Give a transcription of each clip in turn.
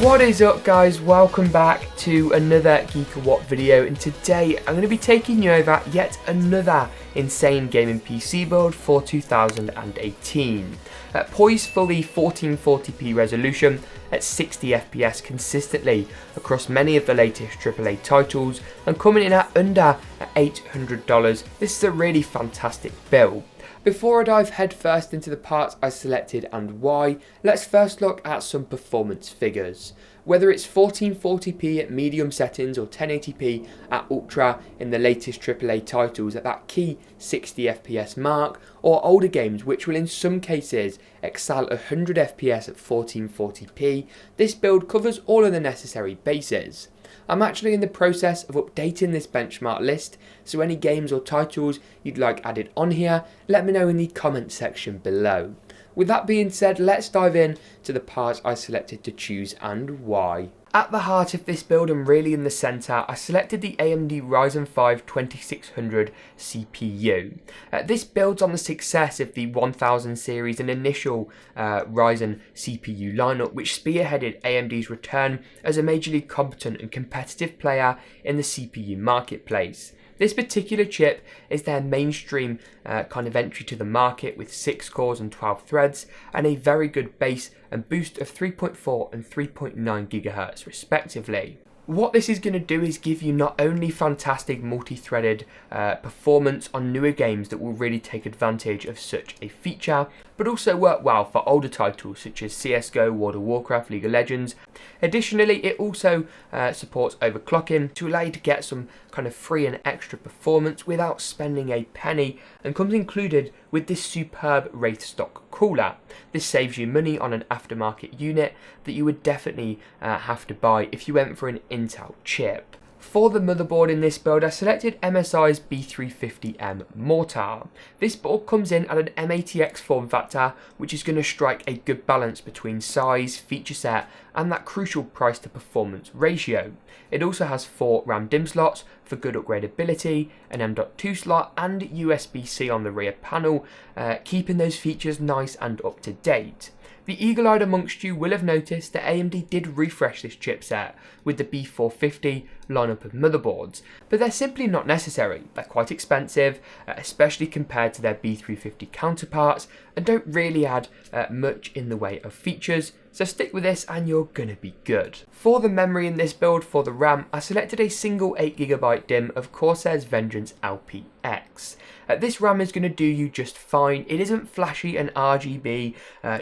What is up guys, welcome back to another GeekaWhat video, and today I'm going to be taking you over yet another insane gaming PC build for 2018. Poised for the 1440p resolution at 60 FPS consistently across many of the latest AAA titles and coming in at under $800, this is a really fantastic build. Before I dive headfirst into the parts I selected and why, let's first look at some performance figures. Whether it's 1440p at medium settings or 1080p at ultra in the latest AAA titles at that key 60 FPS mark, or older games which will in some cases excel 100 FPS at 1440p, this build covers all of the necessary bases. I'm actually in the process of updating this benchmark list, so any games or titles you'd like added on here, let me know in the comment section below. With that being said, let's dive in to the parts I selected to choose and why. At the heart of this build and really in the centre, I selected the AMD Ryzen 5 2600 CPU. This builds on the success of the 1000 series and initial Ryzen CPU lineup, which spearheaded AMD's return as a majorly competent and competitive player in the CPU marketplace. This particular chip is their mainstream kind of entry to the market with 6 cores and 12 threads and a very good base and boost of 3.4 and 3.9 GHz respectively. What this is going to do is give you not only fantastic multi-threaded performance on newer games that will really take advantage of such a feature, but also work well for older titles such as CSGO, World of Warcraft, League of Legends. Additionally, it also supports overclocking to allow you to get some kind of free and extra performance without spending a penny, and comes included with this superb Wraith stock cooler. This saves you money on an aftermarket unit that you would definitely have to buy if you went for an Intel chip. For the motherboard in this build, I selected MSI's B350M MORTAR. This board comes in at an M80X form factor, which is going to strike a good balance between size, feature set, and that crucial price to performance ratio. It also has 4 RAM DIMM slots for good upgradability, an M.2 slot, and USB-C on the rear panel, keeping those features nice and up to date. The eagle-eyed amongst you will have noticed that AMD did refresh this chipset with the B450 lineup of motherboards, but they're simply not necessary. They're quite expensive, especially compared to their B350 counterparts, and don't really add much in the way of features, so stick with this and you're gonna be good. For the memory in this build, for the RAM, I selected a single 8GB DIMM of Corsair's Vengeance LPX. This RAM is going to do you just fine. It isn't flashy and RGB,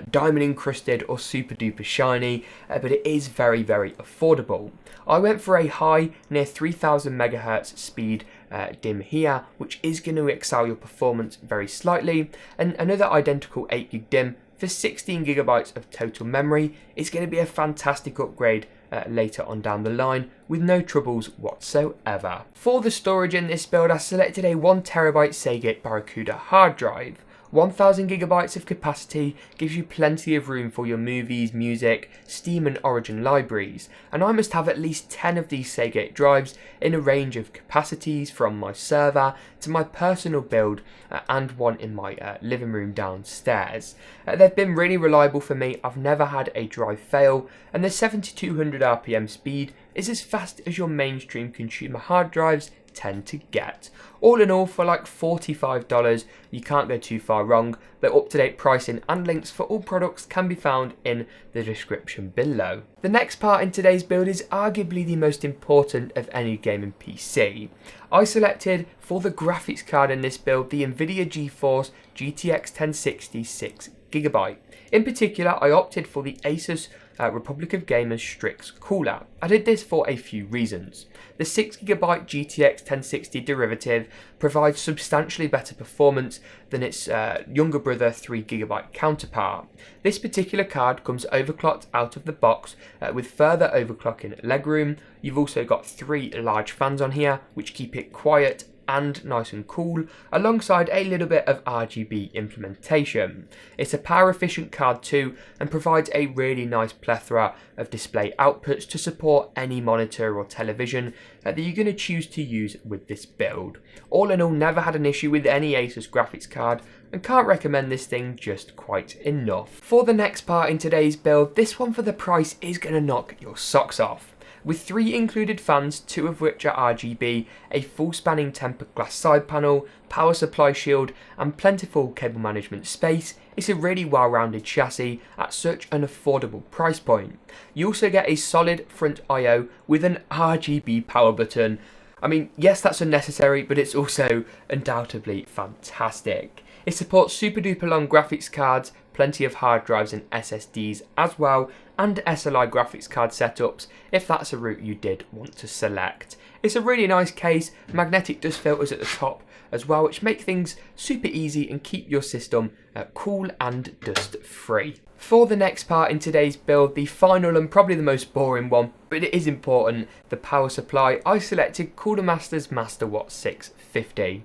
diamond encrusted or super duper shiny, but it is very, very affordable. I went for a high, near 3000 MHz speed DIMM here, which is going to excel your performance very slightly, and another identical 8GB DIMM for 16GB of total memory is going to be a fantastic upgrade later on down the line with no troubles whatsoever. For the storage in this build, I selected a 1TB Seagate Barracuda hard drive. 1000GB of capacity gives you plenty of room for your movies, music, Steam and Origin libraries, and I must have at least 10 of these Seagate drives in a range of capacities from my server to my personal build and one in my living room downstairs. They've been really reliable for me. I've never had a drive fail, and the 7200 RPM speed is as fast as your mainstream consumer hard drives tend to get. All in all, for like $45, you can't go too far wrong. The up-to-date pricing and links for all products can be found in the description below. The next part in today's build is arguably the most important of any gaming PC. I selected for the graphics card in this build the Nvidia GeForce GTX 1060 6GB. In particular, I opted for the ASUS Republic of Gamers STRIX cooler. I did this for a few reasons. The 6GB GTX 1060 derivative provides substantially better performance than its younger brother 3GB counterpart. This particular card comes overclocked out of the box with further overclocking legroom. You've also got 3 large fans on here which keep it quiet and nice and cool, alongside a little bit of RGB implementation. It's a power efficient card too, and provides a really nice plethora of display outputs to support any monitor or television that you're going to choose to use with this build. All in all, never had an issue with any ASUS graphics card, and can't recommend this thing just quite enough. For the next part in today's build, this one for the price is going to knock your socks off. With 3 included fans, 2 of which are RGB, a full spanning tempered glass side panel, power supply shield and plentiful cable management space, it's a really well-rounded chassis at such an affordable price point. You also get a solid front I/O with an RGB power button. I mean, yes, that's unnecessary, but it's also undoubtedly fantastic. It supports super duper long graphics cards, plenty of hard drives and SSDs as well, and SLI graphics card setups if that's a route you did want to select. It's a really nice case, magnetic dust filters at the top as well, which make things super easy and keep your system cool and dust free. For the next part in today's build, the final and probably the most boring one, but it is important, the power supply, I selected Cooler Master's MasterWatt 650.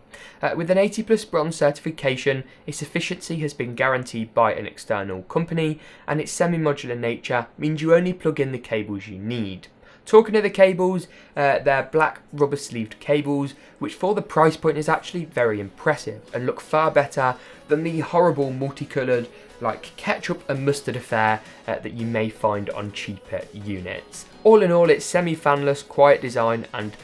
With an 80+ bronze certification, its efficiency has been guaranteed by an external company, and its semi-modular nature means you only plug in the cables you need. Talking of the cables, they're black rubber sleeved cables, which for the price point is actually very impressive and look far better than the horrible multicoloured like ketchup and mustard affair that you may find on cheaper units. All in all, it's semi-fanless, quiet design and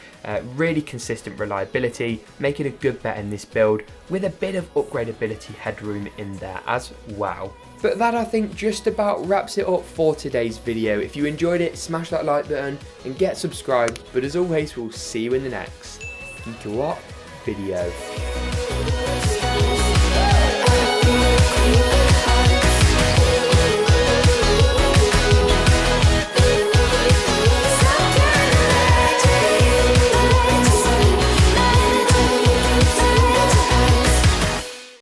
really consistent reliability, making a good bet in this build with a bit of upgradability headroom in there as well. But that, I think, just about wraps it up for today's video. If you enjoyed it, smash that like button and get subscribed. But as always, we'll see you in the next GeekaWhat video.